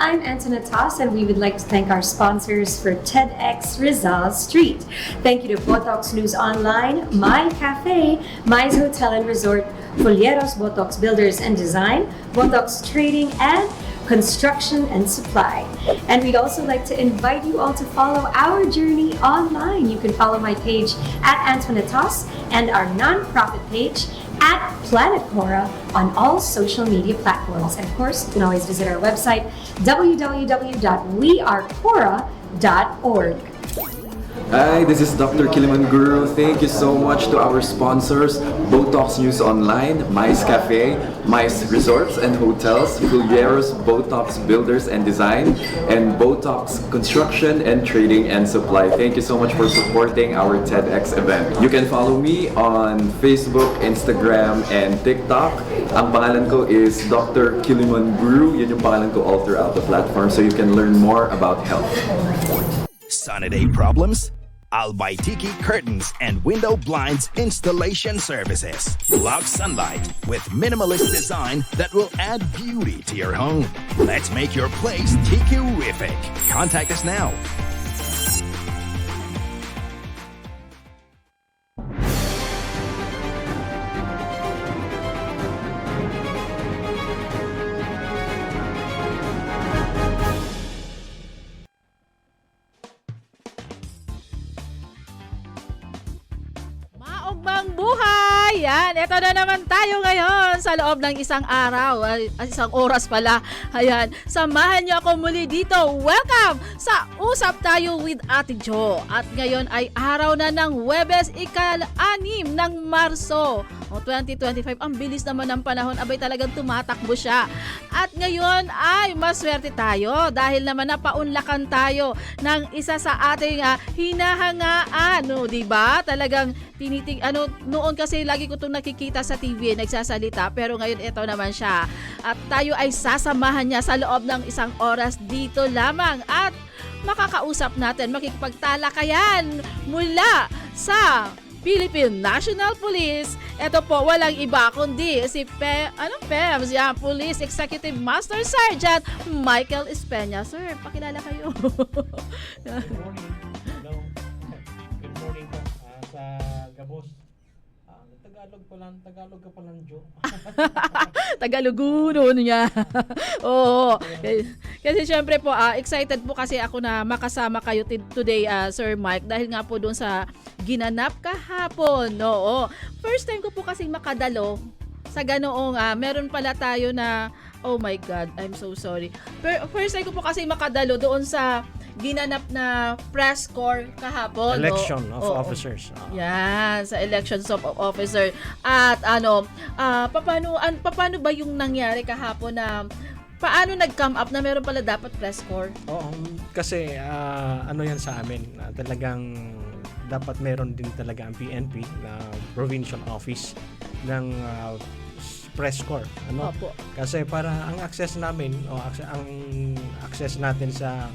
I'm Antoinette Toss, and we would like to thank our sponsors for TEDx Rizal Street. Thank you to Botox News Online, My Cafe, My's Hotel and Resort, Folieros Botox Builders and Design, Botox Trading, and Construction and Supply. And we'd also like to invite you all to follow our journey online. You can follow my page at Antoinette Toss and our nonprofit page at Planet Cora on all social media platforms. And of course, you can always visit our website, www.wearecora.org. Hi, this is Dr. Kiliman Guru. Thank you so much to our sponsors, Botox News Online, Mice Cafe, Mice Resorts and Hotels, Fulieros Botox Builders and Design, and Botox Construction and Trading and Supply. Thank you so much for supporting our TEDx event. You can follow me on Facebook, Instagram, and TikTok. Ang pangalan ko is Dr. Kiliman Guru. Yun yung pangalan ko all throughout the platform, so you can learn more about health. Sunny day problems? Albaitiki Curtains and Window Blinds Installation Services. Block sunlight with minimalist design that will add beauty to your home. Let's make your place tiki-rific. Contact us now. Maugmang buhay! Yan, ito na naman tayo ngayon sa loob ng isang araw, isang oras pala. Ayan, samahan niyo ako muli dito. Welcome sa Usap Tayo with Ate Jo. At ngayon ay araw na ng Huwebes, ika-6 ng Marso. 2025, ang bilis naman ng panahon, abay talagang tumatakbo siya. At ngayon ay maswerte tayo dahil naman napaunlakan tayo ng isa sa ating hinahangaan, no, 'di ba? Talagang noon kasi lagi ko 'tong nakikita sa TV, nagsasalita, pero ngayon ito naman siya. At tayo ay sasamahan niya sa loob ng isang oras dito lamang at makakausap natin, makikipagtalakayan mula sa Philippine National Police. Ito po, walang iba kundi si PEMS, yan, Police Executive Master Sergeant Michael Espeña. Sir, pakilala kayo. Good morning. Hello. Good morning po sa Gabos. Tagalog ka palang Jo. Tagaluguno niya. Oo. Kasi syempre po, excited po kasi ako na makasama kayo today, Sir Mike, dahil nga po doon sa ginanap kahapon. Oo. First time ko po kasing makadalo sa ganoong, meron pala tayo na, oh my God, I'm so sorry. First time ko po kasi makadalo doon sa ginanap na press corps kahapon. Election of officers. Yan, sa elections of officer. At paano ba yung nangyari kahapon na paano nag-come up na meron pala dapat press corps? Oo, kasi yan sa amin, talagang dapat meron din talaga ang PNP na provincial office ng press corps. Opo. Kasi para ang access namin ang access natin sa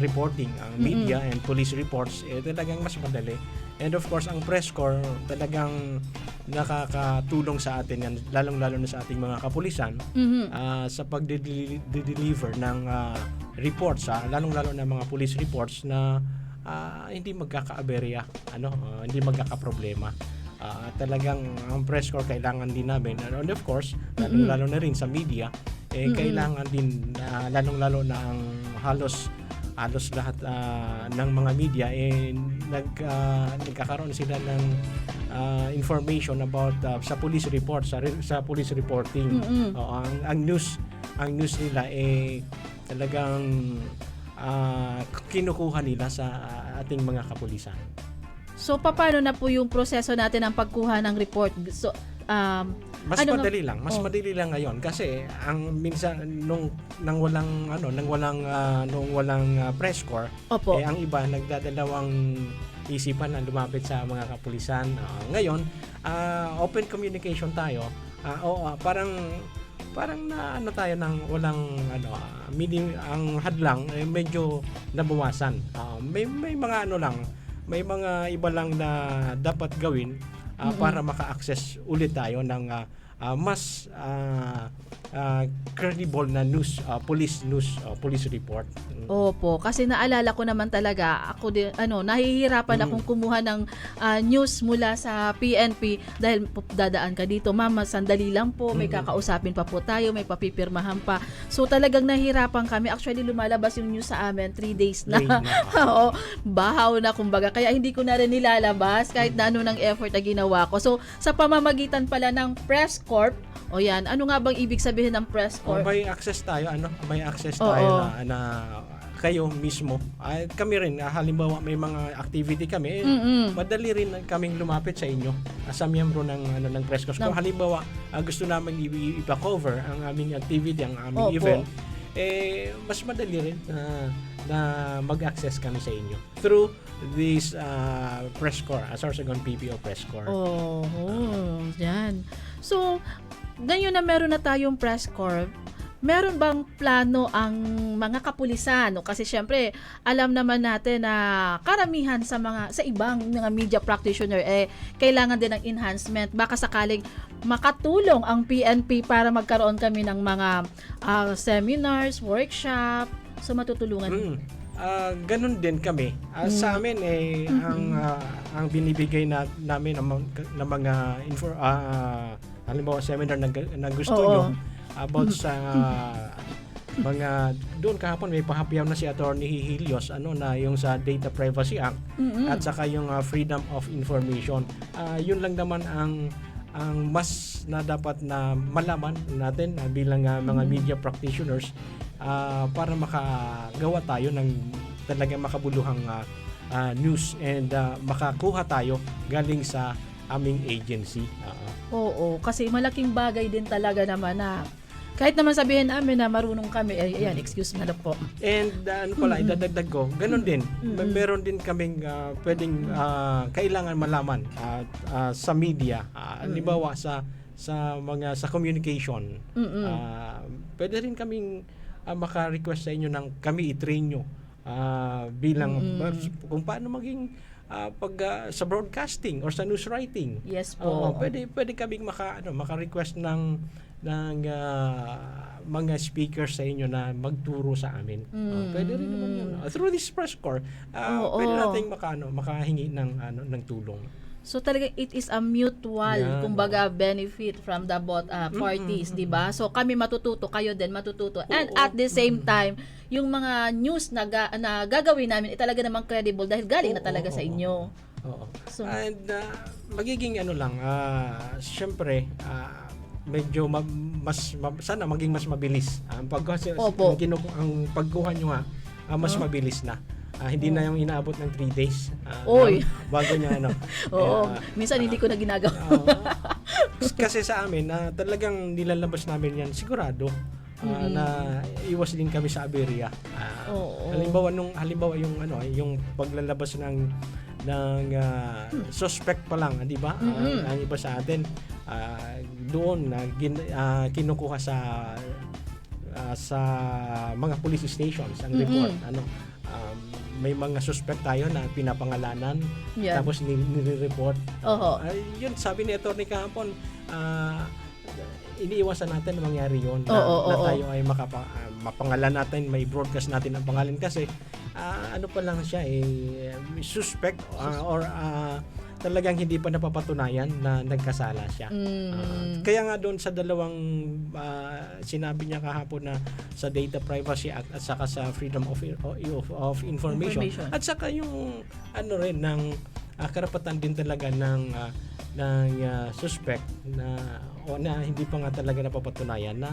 reporting, ang media and police reports, talagang mas madali. And of course, ang press corps talagang nakakatulong sa atin yan, lalong-lalo na sa ating mga kapulisan, sa pag-deliver ng reports, lalong-lalo na mga police reports na hindi magkakaaberya, hindi magkakaproblema. Talagang ang press corps kailangan din namin, and of course, lalong-lalo na rin sa media, kailangan din lalong-lalo na ang halos lahat ng mga media nagkakaroon sila ng information about sa police reports, sa police reporting. Ang news nila talagang kinukuha nila sa ating mga kapulisan. So paano na po yung proseso natin ng pagkuha ng report? So madali lang ngayon kasi ang minsan nung walang press corps, ang iba nagdadalawang isipan na lumapit sa mga kapulisan. Ngayon, open communication tayo. Parang na tayo ng walang ang hadlang medyo nabawasan. May mga may mga iba lang na dapat gawin para maka-access ulit tayo ng mas credible na news, police report. Opo, kasi naalala ko naman talaga, ako din, nahihirapan akong kumuha ng news mula sa PNP dahil dadaan ka dito, mama, sandali lang po, may kakausapin pa po tayo, may papipirmahan pa. So talagang nahihirapan kami. Actually, lumalabas yung news sa amin 3 days na. Oo, bahaw na kumbaga. Kaya hindi ko na rin nilalabas kahit na ano ng effort na ginawa ko. So sa pamamagitan pala ng Press Corp, o yan, ano nga bang ibig sabihin ng Press Corp? May access tayo, may access tayo na kayo mismo. Kami rin, halimbawa may mga activity kami, madali rin kaming lumapit sa inyo sa miyembro ng Press Corps. Kung halimbawa gusto namin ipa-cover ang aming activity, ang aming event, mas madali rin na mag-access kami sa inyo through this Press Corps, Sorsogon PPO Press Corps. Yan. So, ngayon na meron na tayong Press Corps, meron bang plano ang mga kapulisan? No? Kasi syempre, alam naman natin na karamihan sa ibang mga media practitioner kailangan din ng enhancement. Baka sakaling makatulong ang PNP para magkaroon kami ng mga seminars, workshop, so matutulungan. Ganun din kami. Sa amin ang binibigay namin ng mga halimbawa seminar na gusto nyo about sa mga doon kahapon may pahapyaw na si Attorney Hihilios na yung sa Data Privacy Act at saka yung Freedom of Information. Yun lang naman ang mas na dapat na malaman natin bilang mga media practitioners para makagawa tayo ng talagang makabuluhang news and makakuha tayo galing sa aming agency. Oo, kasi malaking bagay din talaga naman na kahit naman sabihin namin na marunong kami, ayan, excuse me na po. And idadagdag ko, ganun din. Meron din kaming pwedeng kailangan malaman sa media, halimbawa sa communication. Pwede rin kaming maka-request sa inyo ng kami i-train nyo bilang kung paano maging sa broadcasting or sa news writing. Yes po. Pwede kaming maka-request ng mga speakers sa inyo na magturo sa amin. Pwede rin naman yun. Through this Press Corps, pwede nating makahingi ng tulong. So talaga it is a mutual kumbaga benefit from the both parties, 'di ba? So kami matututo, kayo din matututo. And at the same time, yung mga news na gagawin namin talaga namang credible dahil galing na talaga sa inyo. So, and magiging syempre medyo sana maging mas mabilis. Ang pagkuha nyo mas mabilis na. Hindi na yung inaabot ng 3 days. Bago niya minsan hindi ko na ginagawa. Kasi sa amin, talagang nilalabas namin yan sigurado. Na iwas din kami sa aberya. Halimbawa yung paglalabas ng suspect pa lang, di ba? Ang iba sa atin doon kinukuha sa mga police stations ang report. May mga suspect tayo na pinapangalanan tapos nire-report. Yun sabi ni Attorney kahapon, iniiwasan natin na mangyari yun na tayo ay mapangalan natin, may broadcast natin ang pangalan kasi pa lang siya suspect or talagang hindi pa napapatunayan na nagkasala siya. Kaya nga doon sa dalawang sinabi niya kahapon na sa Data Privacy Act at saka sa Freedom of Information. At saka yung rin ng karapatan din talaga ng suspect na hindi pa nga talaga napapatunayan na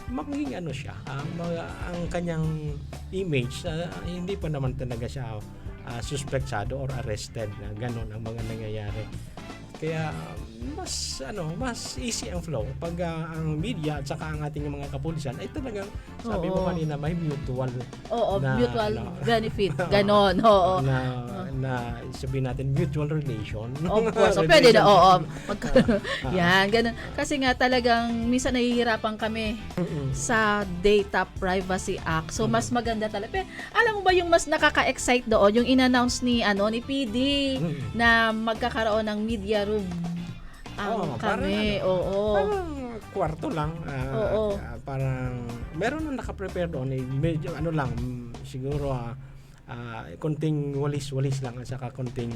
maging siya ang kanyang image hindi pa naman talaga siya suspectado or arrested na gano'n ang mga nangyayari. Kaya mas easy ang flow pag ang media at saka ang ating mga kapulisan ay talagang sabi mo kanina may mutual mutual benefit ganon na sabihin natin mutual relation. So pwede na yan ganon kasi nga talagang minsan nahihirapan kami sa Data Privacy Act. So mas maganda talaga. Pero alam mo ba yung mas nakaka-excite doon yung in-announce ni PD na magkakaroon ng media room kami. Parang kwarto lang. Oo. Parang meron na naka-prepare doon. Medyo ano lang, siguro konting walis-walis lang at saka konting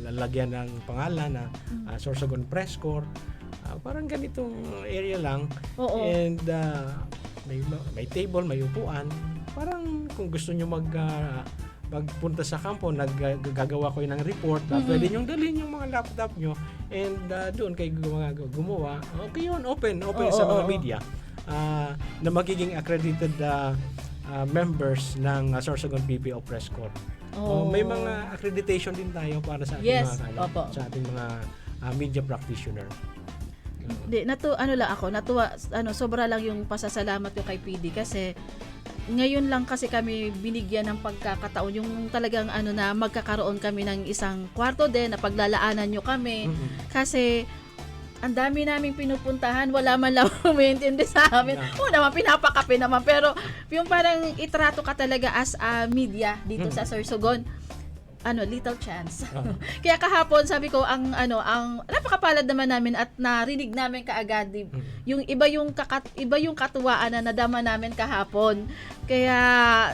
lalagyan ng pangalan na Sorsogon Press Corps. Parang ganitong area lang. Oo. And may table, may upuan. Parang kung gusto nyo magpunta sa kampo, gagawa ko ng report, pwede nyo dalhin yung mga laptop nyo and doon kayo gumawa. Okay yun, open sa mga media na magiging accredited members ng Sorsogon PPO Press Corps. May mga accreditation din tayo para sa ating sa ating mga media practitioner. Hindi, natuwa, sobra lang yung pasasalamat ko kay PD kasi ngayon lang kasi kami binigyan ng pagkakataon yung talagang na magkakaroon kami ng isang kwarto din na paglalaanan nyo kami kasi ang dami naming pinupuntahan, wala man lang umiintindi sa amin. Oo naman, pinapakape naman, pero yung parang itrato ka talaga as a media dito sa Sorsogon, little chance. Kaya kahapon sabi ko ang napakapalad naman namin at narinig namin kaagad yung iba yung katuwaan na nadama namin kahapon. Kaya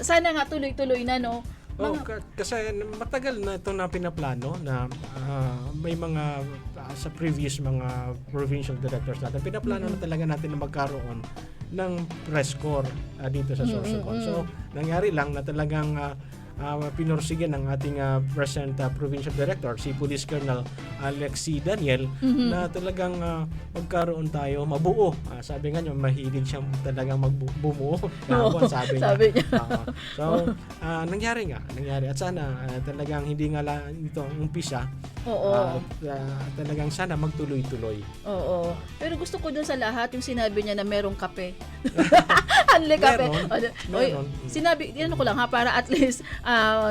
sana nga tuloy-tuloy na Kasi matagal na ito na pinaplano na may mga sa previous mga provincial directors natin, pinaplano na talaga natin na magkaroon ng press corps dito sa Sorsogon. So nangyari lang na talagang pinursigan ng ating present provincial director, si Police Colonel Alexi Daniel, na talagang magkaroon tayo mabuo. Sabi nga niya, mahilig siyang talagang bumuo. Sabi niya. Nangyari. At sana talagang hindi nga lang ito ang umpisa. Talagang sana magtuloy-tuloy. Oo. Pero gusto ko dun sa lahat yung sinabi niya na merong kape. Hanli kape. Meron. Sinabi, ko lang para at least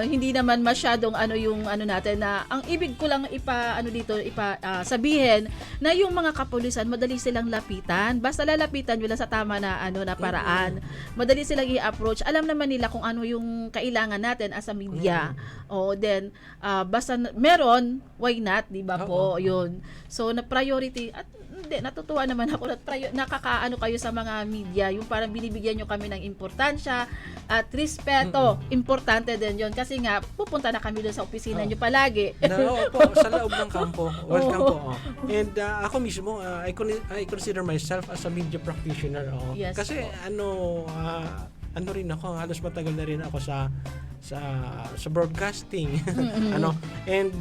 hindi naman masyadong yung natin na ang ibig ko lang sabihin na yung mga kapulisan madali silang lapitan. Basta lalapitan nyo lang sa tama na na paraan. Madali silang i-approach. Alam naman nila kung ano yung kailangan natin as a media. Then basta meron, why not, 'di ba po? Yun. So na priority at hindi, natutuwa naman ako na nakakaano kayo sa mga media, yung parang binibigyan nyo kami ng importansya at respeto. Importante din yun kasi nga pupunta na kami doon sa opisina nyo palagi. Sa loob ng kampo. Welcome po. And ako mismo, I consider myself as a media practitioner. Yes, kasi rin ako, halos matagal na rin ako sa broadcasting. And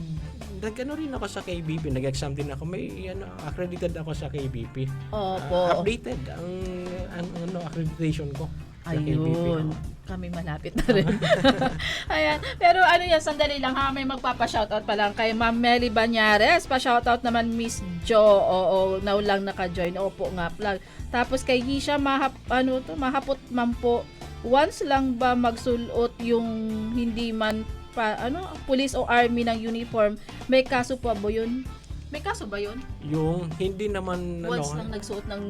rin ako sa KBP, nag-exam din ako, may accredited ako sa KBP. Updated ang accreditation ko sa KBP. Kami malapit na rin. Ayan. Pero sandali lang ha, may magpapa-shoutout pa lang kay Ma'am Meli Banyares. Pa-shoutout naman Miss Jo. Now lang naka-join. Opo nga. Tapos kay Hisha, mahapot man po. Once lang ba magsulot yung hindi man police o army ng uniform, may kaso pa ba yun? May kaso ba yun? Yung hindi naman once lang nagsuot ng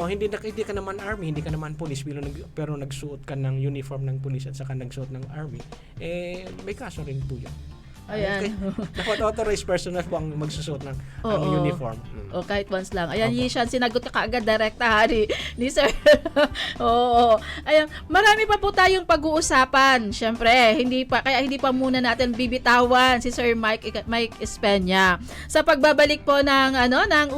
hindi ka naman army, hindi ka naman police, pero nagsuot ka ng uniform ng police at saka nagsuot ng army, may kaso rin po yun. Ayan. Dapat authorized personnel po ang magsusuot ng uniform. O kahit once lang. Ayan, Yishan, sinagot ka kaagad direkta ni Sir. Ayan, marami pa po tayong pag-uusapan. Syempre, hindi pa muna natin bibitawan si Sir Mike Espena. Sa pagbabalik po ng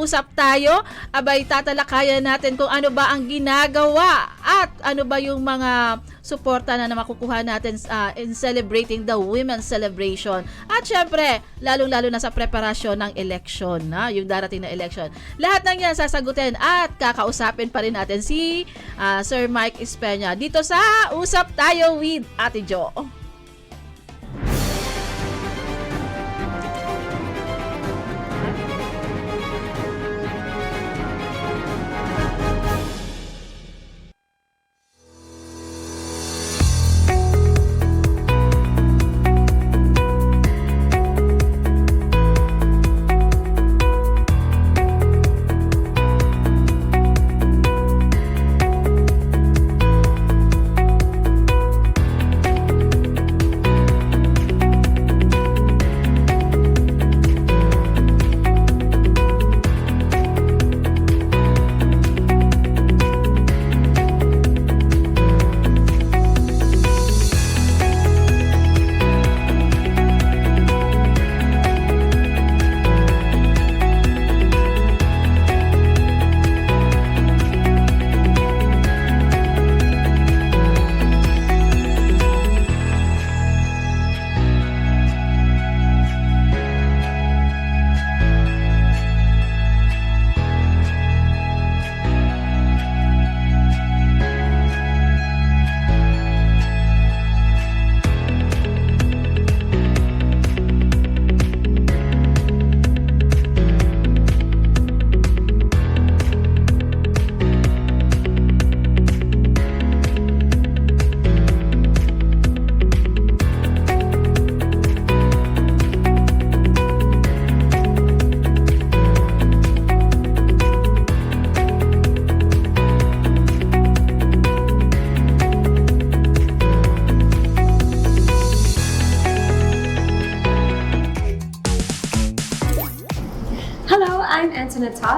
usap tayo, abay tatalakayan natin kung ano ba ang ginagawa at ano ba yung mga suporta na makukuha natin in celebrating the Women's Celebration. At syempre, lalong-lalo na sa preparasyon ng election, yung darating na election. Lahat ng yan sasagutin at kakausapin pa rin natin si Sir Mike Espena dito sa Usap Tayo with Ate Jo.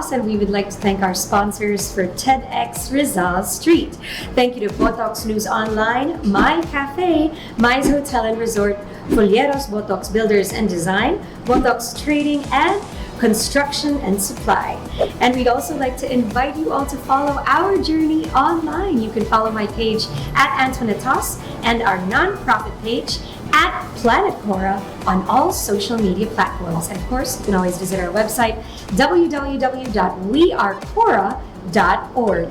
Tomas, and we would like to thank our sponsors for TEDx Rizal Street. Thank you to Botox News Online, My Cafe, My's Hotel and Resort, Folieros Botox Builders and Design, Botox Trading, and Construction and Supply. And we'd also like to invite you all to follow our journey online. You can follow my page at Antoinettos and our nonprofit page at Planet Cora on all social media platforms. And of course, you can always visit our website, www.wearecora.org.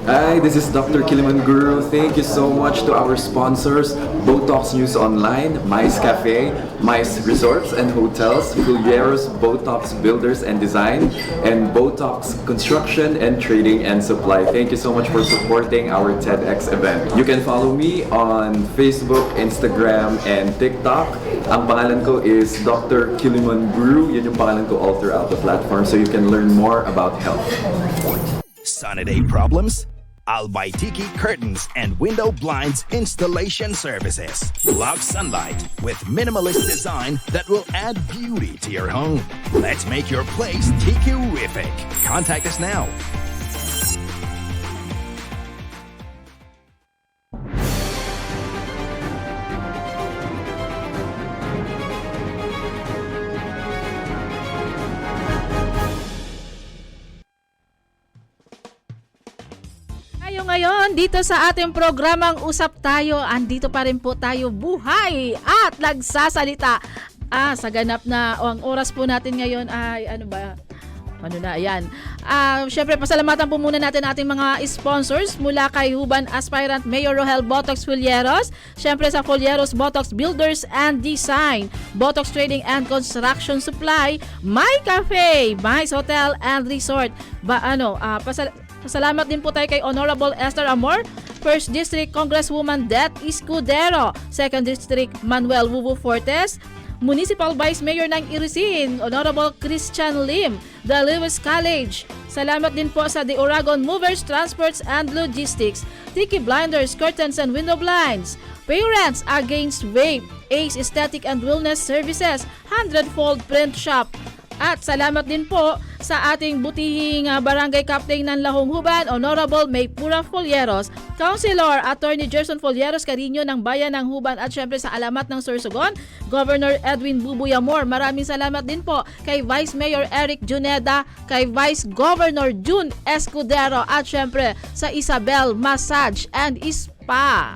Hi, this is Dr. Kiliman Guru. Thank you so much to our sponsors, Botox News Online, Mice Cafe, Mice Resorts and Hotels, Fulieros Botox Builders and Design, and Botox Construction and Trading and Supply. Thank you so much for supporting our TEDx event. You can follow me on Facebook, Instagram, and TikTok. Ang pangalan ko is Dr. Kiliman Guru. Yun yung pangalan ko all throughout the platform, so you can learn more about health. Sunny day problems? Albay Tiki Curtains and Window Blinds Installation Services. Block sunlight with minimalist design that will add beauty to your home. Let's make your place Tiki-rific. Contact us now. Tayo ngayon dito sa ating programang Usap Tayo. Andito pa rin po tayo buhay at nagsasalita. Sa ganap na ang oras po natin ngayon ay ayan. Syempre pasalamatan po muna natin ating mga sponsors mula kay Huban Aspirant Mayor Rohel Botox Fulieros, syempre sa Fulieros Botox Builders and Design, Botox Trading and Construction Supply, My Cafe, Mice Hotel and Resort. Pasalamat din po tayo kay Honorable Esther Amor, 1st District Congresswoman Det Escudero, 2nd District Manuel Wuvu Fortes, Municipal Vice Mayor ng Irisin, Honorable Christian Lim, the Lewis College. Salamat din po sa The Oragon Movers, Transports and Logistics, Tiki Blinders, Curtains and Window Blinds, Parents Against Vape, Ace Aesthetic and Wellness Services, 100-Fold Print Shop. At salamat din po sa ating butihing Barangay Captain ng Lahong Huban, Honorable Maypura Folieros, Councilor Attorney Gerson Folieros Carino ng Bayan ng Huban, at syempre sa alamat ng Sorsogon, Governor Edwin Bubuy Amor. Maraming salamat din po kay Vice Mayor Eric Juneda, kay Vice Governor June Escudero, at syempre sa Isabel Massage and Spa.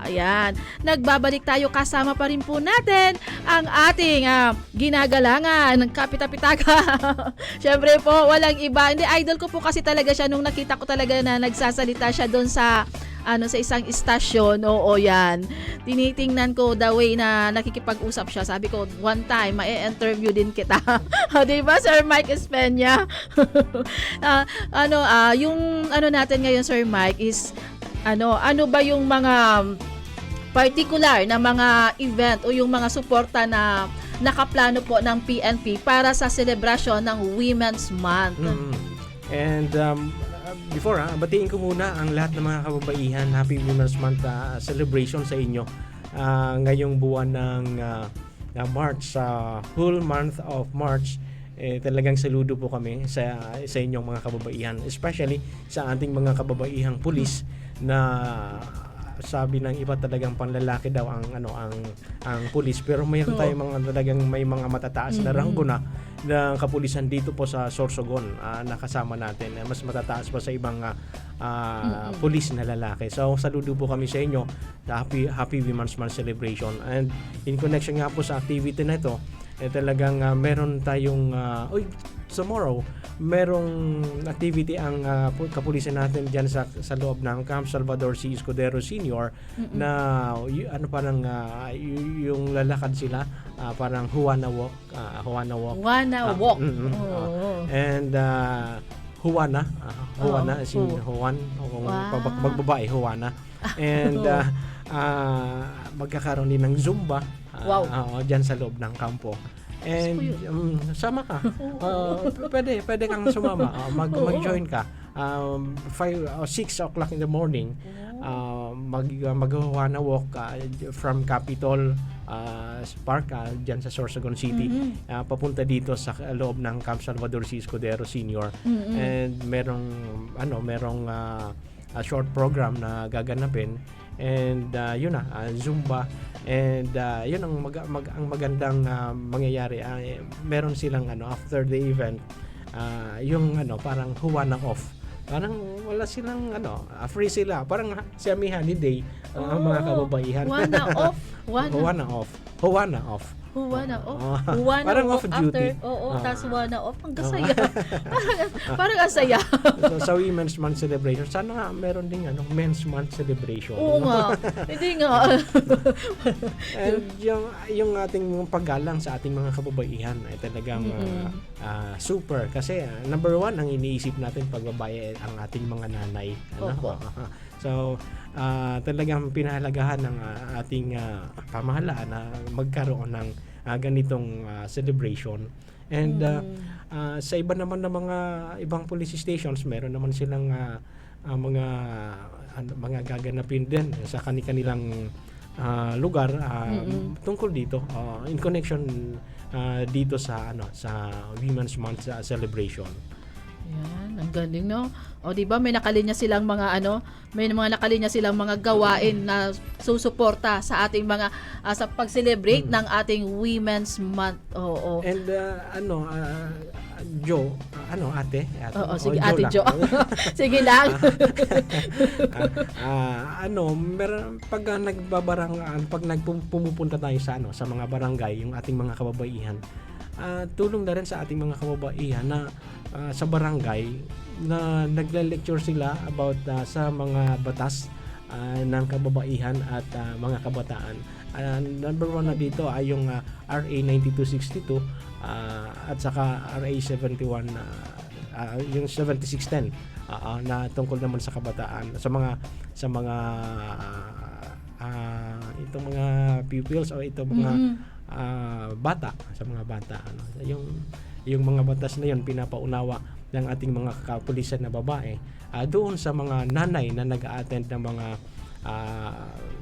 Ayan. Nagbabalik tayo, kasama pa rin po natin ang ating ginagalangan ng Kapitapitaga. Syempre po, walang iba. Hindi, idol ko po kasi talaga siya nung nakita ko talaga na nagsasalita siya doon sa sa isang istasyon. Oo, yan. Tinitingnan ko the way na nakikipag-usap siya. Sabi ko, one time, ma-interview din kita. Diba, Sir Mike Espenya? Yung natin ngayon, Sir Mike, is ano ba yung mga particular na mga event o yung mga suporta na nakaplano po ng PNP para sa celebration ng Women's Month? And before batiin ko muna ang lahat ng mga kababaihan. Happy Women's Month celebration sa inyo ngayong buwan ng March, whole month of March. Talagang saludo po kami sa inyong mga kababaihan, especially sa ating mga kababaihang pulis na sabi ng iba talagang panlalaki daw ang pulis, pero mayroon tayong mga talagang may mga matataas na ranggo na ng kapulisan dito po sa Sorsogon, nakasama natin, mas matataas pa sa ibang pulis na lalaki. So saludo po kami sa inyo. Happy Women's Month celebration. And in connection nga po sa activity na ito, talagang meron tayong tomorrow merong activity ang kapulisan natin diyan sa loob ng Camp Salvador C. Escudero Sr. na yung lalakad sila parang Juana Walk. And Juana si Juan, magbabae Juana. And magkakaroon din ng Zumba diyan sa loob ng kampo. And sama ka. Pwede kang sumama. Mag-join ka. 5 or 6 o'clock in the morning. Mag-Juana Walk from Capitol park dyan sa Sorsogon City, papunta dito sa loob ng Camp Salvador C. Escudero Senior. And merong a short program na gaganapin, and yun na, Zumba, and yun ang ang magandang mangyayari. Meron silang after the event, yung parang huwa ng off, parang wala silang free sila, parang semi holiday ang mga kababaihan. Huwa na off. Huwa na off. Parang off duty. Tapos huwa na off. Ang gasaya. parang ang saya. So, sa Women's Month celebration, sana nga meron ding Men's Month celebration. Oo nga. Hindi nga. And yung ating paggalang sa ating mga kababaihan ay talagang super. Kasi number one, ang iniisip natin pag babae ang ating mga nanay. Opo. So, talagang pinahalagahan ng ating pamahalaan na magkaroon ng ganitong celebration. And sa iba naman ng mga ibang police stations, meron naman silang mga gaganapin din sa kanilang lugar tungkol dito in connection dito sa Women's Month celebration. Yan, ang galing, no? O di ba may nakalinya silang mga may mga nakalinya silang mga gawain na susuporta sa ating mga sa pag-celebrate ng ating Women's Month. Oo. And Jo, ate? Oo, sige, Ate Jo. Sige lang. Pag pumupunta tayo sa mga barangay, yung ating mga kababaihan, tulong na rin sa ating mga kababaihan na sa barangay na nagle-lecture sila about sa mga batas ng kababaihan at mga kabataan. Number one na dito ay yung RA 9262 at saka RA 71 yung 7610 na tungkol naman sa kabataan, sa mga itong mga pupils o itong mga bata, sa mga bata yung mga batas na yun pinapaunawa ng ating mga kapulisan na babae doon sa mga nanay na nag-a-attend ng mga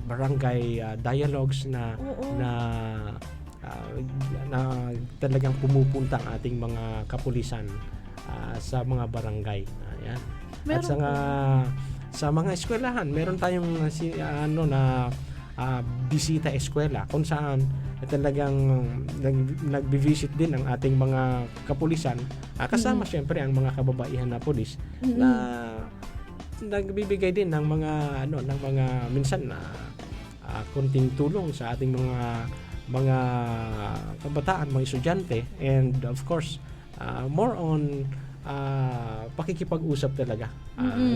barangay dialogues na talagang pumupunta ang ating mga kapulisan sa mga barangay. Ayan. At sa mga eskwelahan, meron tayong bisita eskwela kung saan talagang nagbi-visit din ang ating mga kapulisan kasama syempre ang mga kababaihan na pulis na nagbibigay din ng mga minsan kunting tulong sa ating mga kabataan, mga estudyante, and of course more on pakikipag-usap talaga,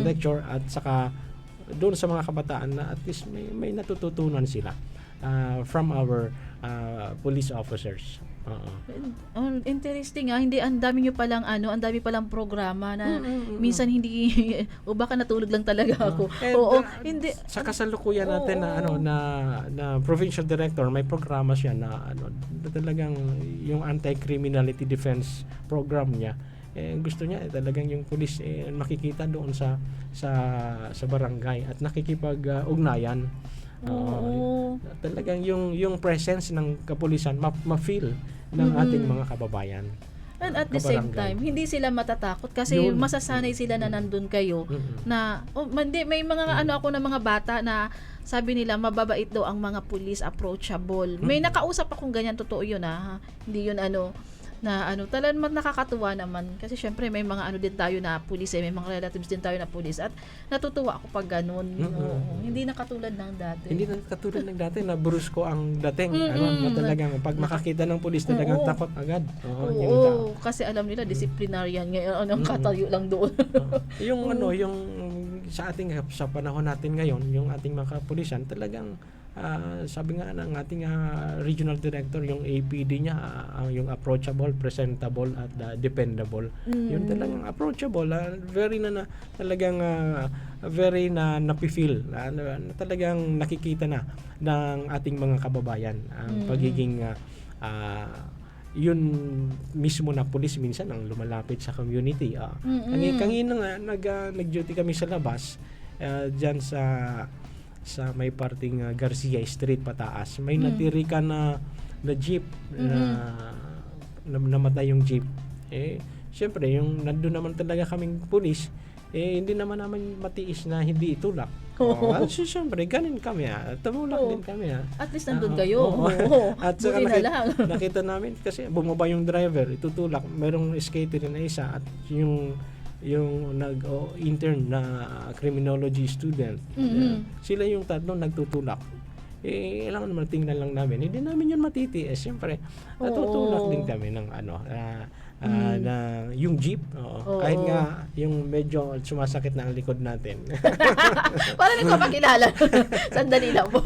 lecture, at saka doon sa mga kabataan na at least may natututunan sila from our police officers. Interesting hindi ang dami niyo palang ang dami palang programa na minsan hindi o baka natulog lang talaga ako. Hindi sa kasalukuyan natin na provincial director, may programa siya na talagang yung anti-criminality defense program niya. Gusto niya talagang yung pulis makikita doon sa barangay at nakikipag-ugnayan. Talagang yung presence ng kapulisan ma-feel ng ating mga kababayan. And at the same time, hindi sila matatakot kasi masasanay sila na nandun kayo na may mga ako na mga bata na sabi nila mababait daw ang mga pulis, approachable. May nakausap akong ganyan, totoo yun hindi yun talagang nakakatuwa naman kasi syempre may mga din tayo na pulis, may mga relatives din tayo na pulis, at natutuwa ako pag ganun. Hindi na katulad ng dati na brusko ang dating, na talagang pag makakita ng pulis talagang takot agad. Kasi alam nila disciplinarian ngayon ang katayo lang doon. Yung sa panahon natin ngayon, yung ating mga kapulisan talagang sabi nga ng ating regional director, yung APD niya, yung approachable, presentable, at dependable. Yun talagang approachable, very napifeel, talagang nakikita na ng ating mga kababayan ang pagiging yun mismo na pulis minsan ang lumalapit sa community. Kanina nga nag-duty kami sa labas diyan sa sa may parting Garcia Street pataas. May natirikan na jeep na namatay yung jeep. Siyempre, yung nandun naman talaga kaming pulis, hindi naman naman matiis na hindi itulak. Siyempre, ganun kami tumulak din kami At least nandun kayo. At Buti na lang. nakita namin kasi bumaba yung driver, itutulak. Merong skater na isa at yung nag-intern na criminology student. Sila yung tatlo nagtutulak. Kailangan naman tingnan lang namin. Hindi namin yun matitiis. Siyempre, natutulak din kami ng na yung jeep. Kahit nga yung medyo sumasakit na ang likod natin. Para nagpapakilala. Sandali lang po.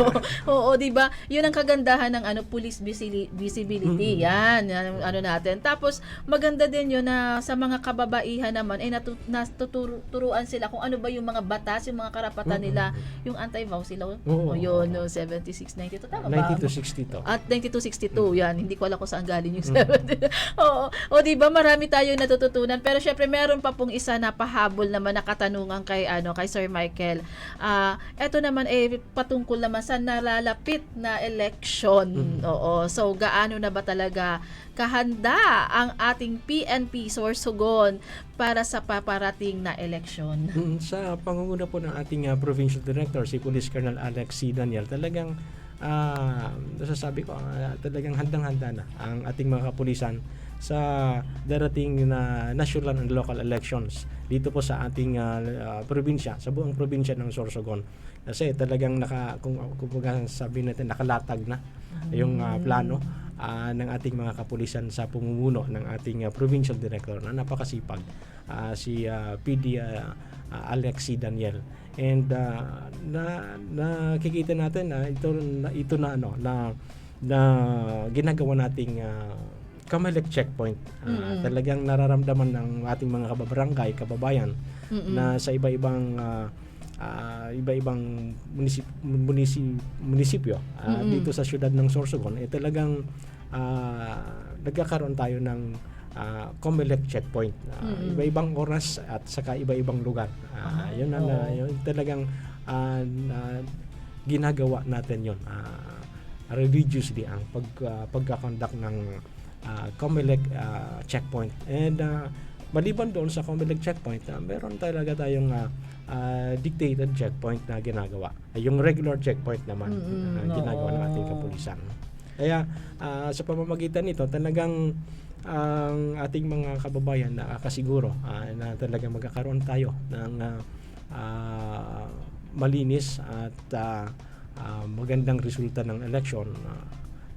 Oo, 'di ba? 'Yun ang kagandahan ng police visibility. Yan, ano natin. Tapos maganda din 'yun na sa mga kababaihan naman natuturuan sila kung ano ba yung mga batas, yung mga karapatan nila, yung anti-vow sila. Yun, no, 7692 tama ba? 9262. At 9262, yan. Hindi ko alam kung saan galing yung 70. O di ba marami tayong natututunan, pero syempre meron pa pong isa na pahabol naman na katanungan kay Sir Michael. Ito naman patungkol naman sa nalalapit na election. Oo. So gaano na ba talaga kahanda ang ating PNP Sorsogon para sa paparating na election? Sa pangunguna po ng ating Provincial Director, si Police Colonel Alex C. Daniel, talagang nasasabi ko, talagang handang-handa na ang ating mga kapulisan sa darating na national and local elections dito po sa ating probinsya, sa buong probinsya ng Sorsogon. Kasi talagang kung sabi natin, nakalatag na yung plano ng ating mga kapulisan sa pamumuno ng ating provincial director na napakasipag, si PD Alex C. Daniel. And nakikita natin ito na ginagawa nating Comelec checkpoint. Talagang nararamdaman ng ating mga kababayan na sa iba-ibang munisipyo dito sa siyudad ng Sorsogon, talagang nagkakaroon tayo ng Comelec checkpoint. Iba-ibang oras at saka iba-ibang lugar. Yun talagang ginagawa natin yun. Religiously ang pagkakonduct ng Comelec checkpoint. And maliban doon sa Comelec checkpoint, meron talaga tayong dictated checkpoint na ginagawa. Yung regular checkpoint naman ginagawa ng ating kapulisan. Kaya sa pamamagitan nito, talagang ang ating mga kababayan nakakasiguro na talagang magkakaroon tayo ng malinis at magandang resulta ng election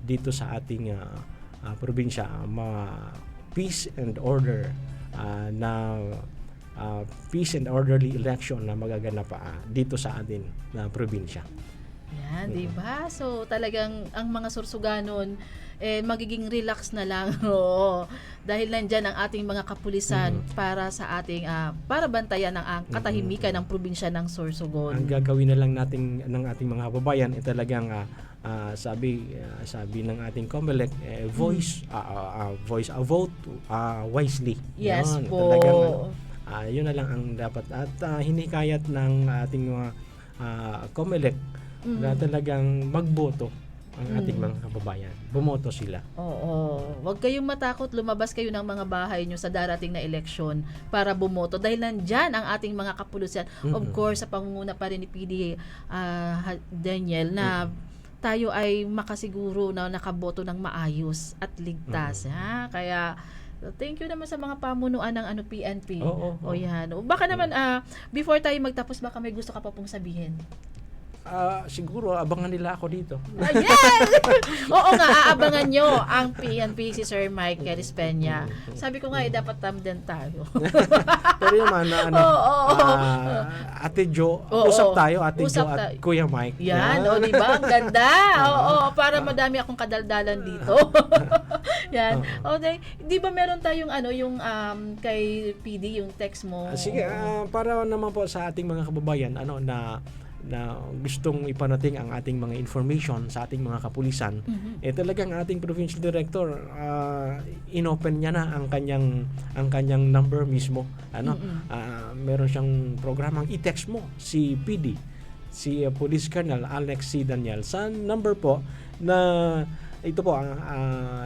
dito sa ating probinsya. Peace and order peace and orderly election na magaganap dito sa atin na probinsya. Yan, di ba? So talagang ang mga Sorsoganon magiging relax na lang. Dahil nandiyan ang ating mga kapulisan para sa ating para bantayan ang katahimikan ng probinsya ng Sorsogon. Ang gagawin na lang natin ng ating mga kababayan talagang sabi ng ating Comelec, vote wisely. Yes yun, po. Talagang yun na lang ang dapat at hinikayat ng ating mga Comelec na talagang magboto ang ating mga kababayan. Bumoto sila. Oo. Huwag kayong matakot, lumabas kayo ng mga bahay nyo sa darating na eleksyon para bumoto dahil nandyan ang ating mga kapulisan. Of course, sa pangunguna pa rin ni PD Daniel na tayo ay makasiguro na nakaboto ng maayos at ligtas. Kaya thank you naman sa mga pamunuan ng PNP. O yan. Baka naman before tayo magtapos, baka may gusto ka pa pong sabihin. Siguro abangan nila ako dito. Yes! Oo nga, aabangan nyo ang PNP si Sir Michael Espeña. Sabi ko nga dapat tamden tayo. Pero naman Ate Jo, usap tayo Ate Jo at Kuya Mike. Yan, di ba? Ang ganda. Para madami akong kadaldalan dito. Yan. Okay. Di ba meron tayong yung kay PD yung text mo? Sige, para naman po sa ating mga kababayan na gustong ipanating ang ating mga information sa ating mga kapulisan, talagang ating provincial director inopen niya na ang kanyang number mismo. Meron siyang programang i-text mo si PD si Police Colonel Alex C. Daniel sa number po na ito po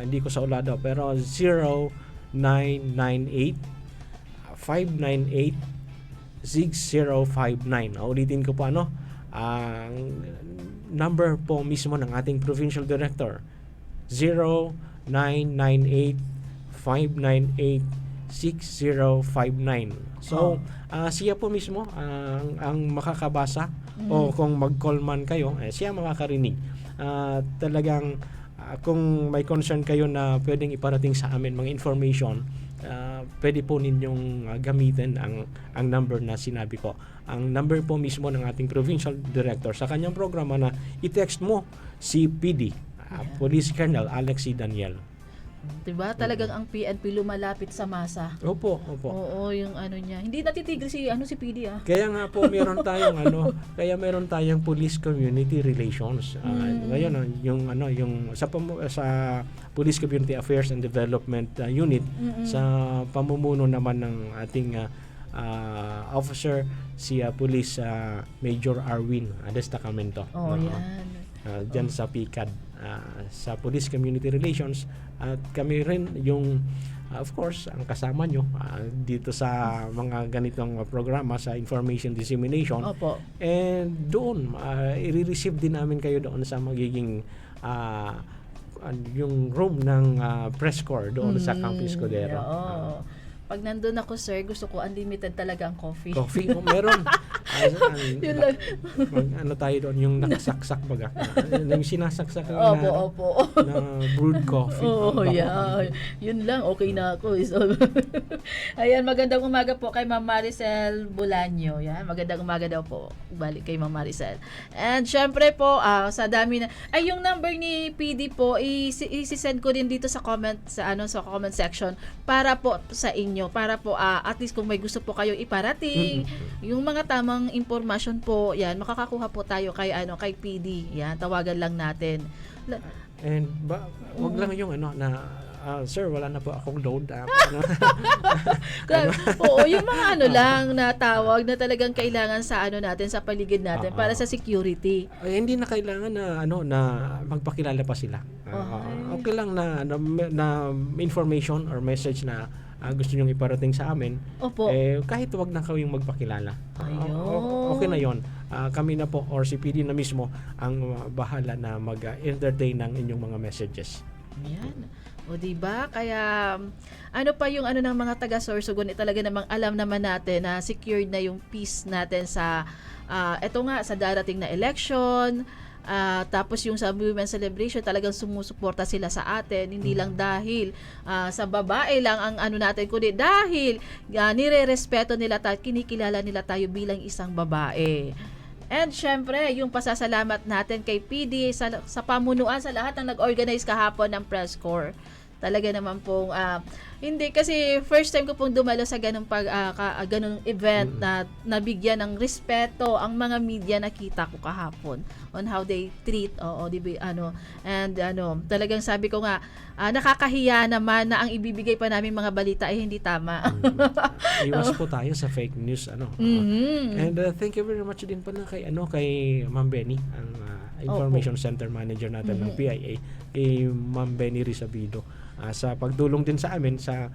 hindi ko sa ulado pero 0998 598 6059. Ulitin ko po ang number po mismo ng ating Provincial Director 0998-598-6059. So, siya po mismo ang makakabasa o kung mag-call man kayo, siya makakarinig. Talagang kung may concern kayo na pwedeng iparating sa amin mga information, pwede po ninyong gamitin ang number na sinabi ko. Ang number po mismo ng ating Provincial Director sa kanyang programa na i-text mo si PD, Police Colonel Alex C. Daniel. Diba? Talagang ang PNP lumalapit sa masa. Opo. Oo, yung niya. Hindi natitigil si PD Kaya nga po meron tayong Police Community Relations. Ngayon yung sa Police Community Affairs and Development Unit sa pamumuno naman ng ating officer si Police Major Arwin Destacamento. Yan. Diyan sa PICAD, sa Police Community Relations, at kami rin yung of course ang kasama nyo dito sa mga ganitong programa sa information dissemination. Opo. And doon i-receive din namin kayo doon sa magiging yung room ng press corps doon sa Campus Codero. Pag nandun ako, sir, gusto ko unlimited talaga ang coffee. Coffee? Meron. Yun lang. Tayo doon, yung nakasaksak baga. Yung sinasaksak Opo. na brewed coffee. Yun lang, okay na ako. So, ayan, magandang umaga po kay Ma'am Maricel Bulaño. Yan, magandang umaga daw po. Balik kay Ma'am Maricel. And syempre po, sa dami na, yung number ni PD po, isi-send ko din dito sa comment, sa comment section, para po sa inyo. Para po at least kung may gusto po kayo iparating, yung mga tamang impormasyon po, yan, makakakuha po tayo kay PD. Yan, tawagan lang natin. And wag lang yung na sir, wala na po akong load. Oo, yung mga lang na tawag na talagang kailangan sa natin, sa paligid natin para sa security. Hindi na kailangan na magpakilala pa sila. Okay lang na information or message na gusto nyong iparating sa amin. Opo. Kahit wag na kayong magpakilala. Ayun. Okay na yon. Kami na po or si PD na mismo ang bahala na mag-entertain ng inyong mga messages. Yan. O diba? Kaya pa yung ng mga taga-Sorsogon, talaga namang alam naman natin na secured na yung peace natin sa sa darating na election. Tapos yung sa Women's Celebration, talagang sumusuporta sila sa atin, hindi lang dahil sa babae lang ang natin, kundi dahil nire-respeto nila tayo, kinikilala nila tayo bilang isang babae. And syempre, yung pasasalamat natin kay PD sa pamunuan, sa lahat ng nag-organize kahapon ng press corps. Talaga naman pong hindi kasi first time ko pong dumalo sa ganung ganung event na nabigyan ng respeto ang mga media, nakita ko kahapon on how they treat and talagang sabi ko nga nakakahiya naman na ang ibibigay pa namin mga balita ay hindi tama. Iwas po tayo sa fake news And thank you very much din pala kay Ma'am Benny, ang Information Center Manager natin ng PIA, kay Ma'am Benny Rizabido, sa pagdulong din sa amin sa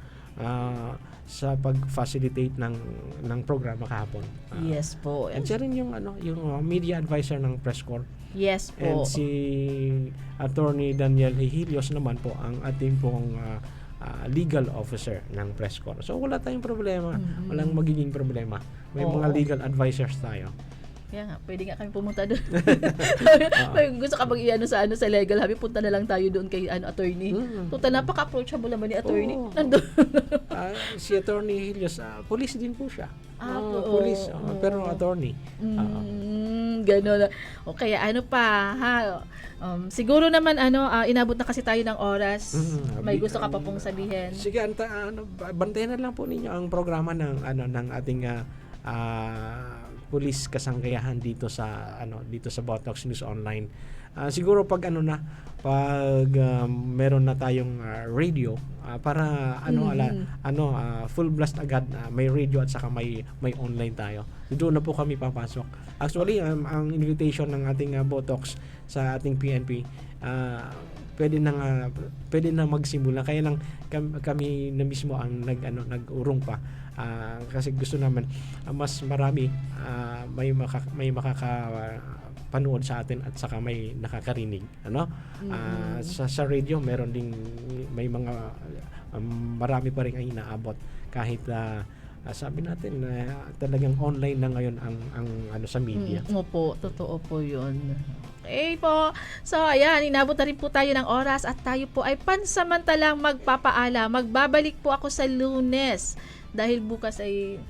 pag-facilitate ng programa kahapon. Yes po. And siya rin yung media advisor ng press corps. Yes po. And si Attorney Daniel Hihilios naman po ang ating pong legal officer ng press corps. So wala tayong problema. Walang magiging problema. May mga legal advisors tayo. Kaya nga, pwede nga kami pumunta doon. Gusto ka bang sa legal, habi punta na lang tayo doon kay attorney. Total, napaka-approachable naman ni attorney. Nandun. Si Attorney Helios, police din po siya. Police, pero attorney. Gano'n. O kaya siguro naman inabot na kasi tayo ng oras. May gusto ka pa pong sabihin. Sige, bantayan na lang po ninyo ang programa ng ating police kasangkayahan dito sa Botox News Online. Siguro pag meron na tayong radio para full blast agad, may radio at saka may online tayo. Doon na po kami papasok. Actually, ang invitation ng ating Botox sa ating PNP, pwede na magsimula, kaya lang kami na mismo ang nag-urong pa, kasi gusto naman mas marami may makakapanood sa atin at saka may nakakarinig, sa radio meron ding may mga marami pa rin ay inaabot kahit sabi natin talagang online na ngayon ang sa media. Opo, totoo po 'yun. Okay po. So, ayan, inabot na rin po tayo ng oras at tayo po ay pansamantalang magpapaala. Magbabalik po ako sa Lunes dahil bukas ay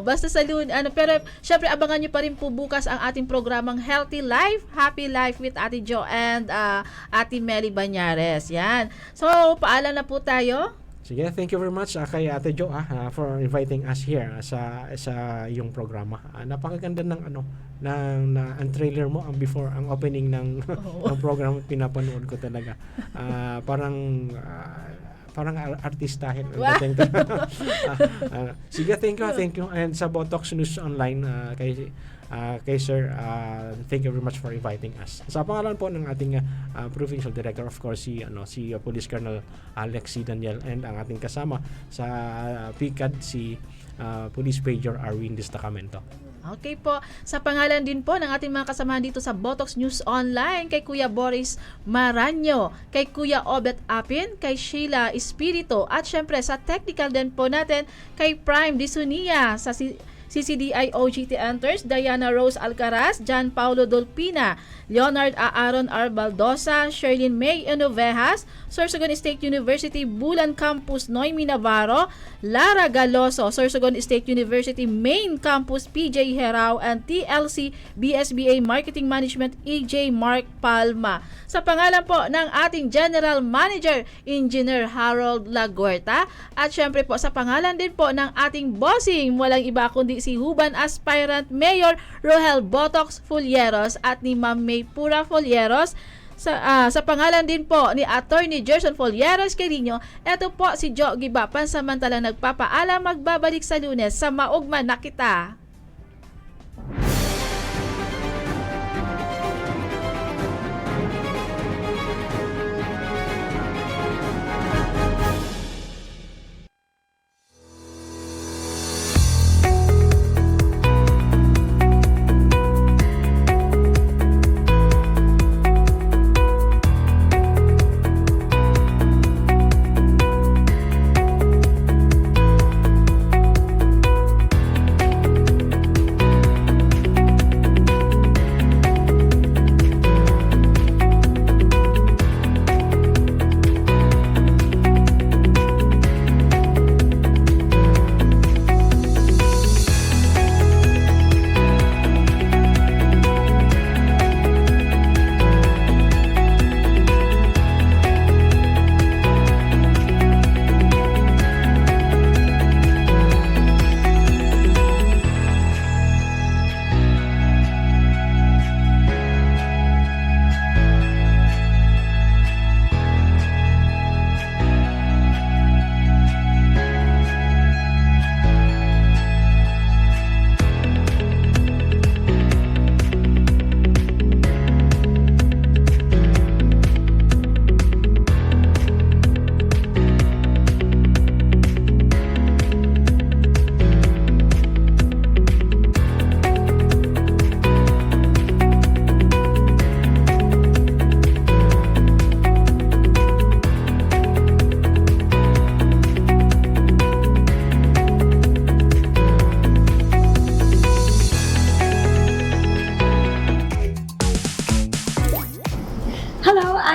basta sa Lunes, pero syempre abangan nyo pa rin po bukas ang ating programang Healthy Life, Happy Life with Ate Jo and Ate Meli Banyares. Yan. So, paalam na po tayo. Sige, thank you very much kay Ate Jo for inviting us here sa iyong programa. Napakaganda ng ang trailer mo before ang opening ng program, pinapanood ko talaga. Parang artistahin. Sige, thank you. And sa Botox News Online, kay Sir, thank you very much for inviting us. Sa pangalan po ng ating Provincial Director, of course, si Police Colonel Alex C. Daniel, and ang ating kasama sa PICAD, si Police Major Arwin Destacamento. Okay po. Sa pangalan din po ng ating mga kasamahan dito sa Botox News Online, kay Kuya Boris Maranyo, kay Kuya Obet Apin, kay Sheila Espirito, at syempre sa technical din po natin, kay Prime Disunia, sa CCDI OGT Enters, Diana Rose Alcaraz, John Paulo Dolpina, Leonard Aaron R. Baldosa, Sherlyn May Enovejas, Sorsogon State University Bulan Campus Noemi Navarro, Lara Galoso, Sorsogon State University Main Campus PJ Herao, and TLC BSBA Marketing Management EJ Mark Palma. Sa pangalan po ng ating General Manager Engineer Harold Laguerta, at syempre po sa pangalan din po ng ating bossing, walang iba kundi si Huban Aspirant Mayor Rohel Botox Fulleros at ni Ma'am May Pura Fulleros. Sa pangalan din po ni Attorney Gerson Fulleros Carino, eto po si Jo Giba, pansamantalang nagpapaalam, magbabalik sa Lunes sa Maugma na Kita.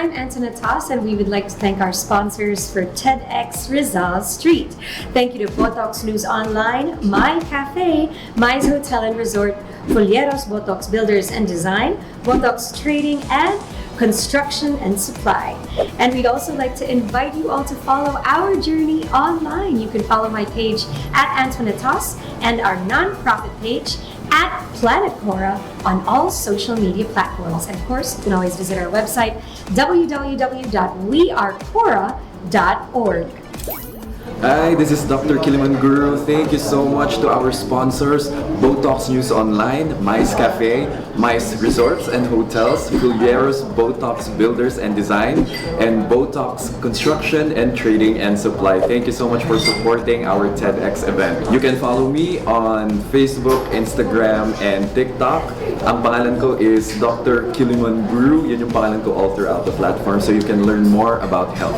I'm Antoinette Toss, and we would like to thank our sponsors for TEDx Rizal Street. Thank you to Botox News Online, My Cafe, My's Hotel and Resort, Fulleros Botox Builders and Design, Botox Trading, and Construction and Supply. And we'd also like to invite you all to follow our journey online. You can follow my page at Antoinette Toss and our non-profit page at Planet Cora on all social media platforms. And of course, you can always visit our website, www.wearecora.org. Hi, this is Dr. Kiliman Guru. Thank you so much to our sponsors, Botox News Online, Mice Cafe, Mice Resorts and Hotels, Fulleros Botox Builders and Design, and Botox Construction and Trading and Supply. Thank you so much for supporting our TEDx event. You can follow me on Facebook, Instagram, and TikTok. Ang pangalan ko is Dr. Kiliman Guru. Yun yung pangalan ko all throughout the platform, so you can learn more about health.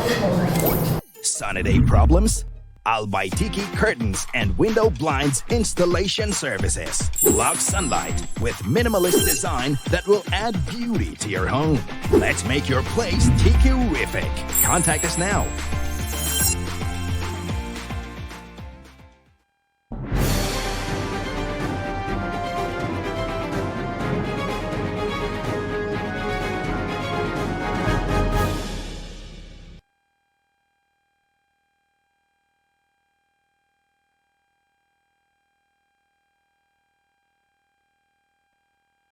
Sunny day problems? Albaitiki Curtains and Window Blinds Installation Services. Block sunlight with minimalist design that will add beauty to your home. Let's make your place tiki-rific. Contact us now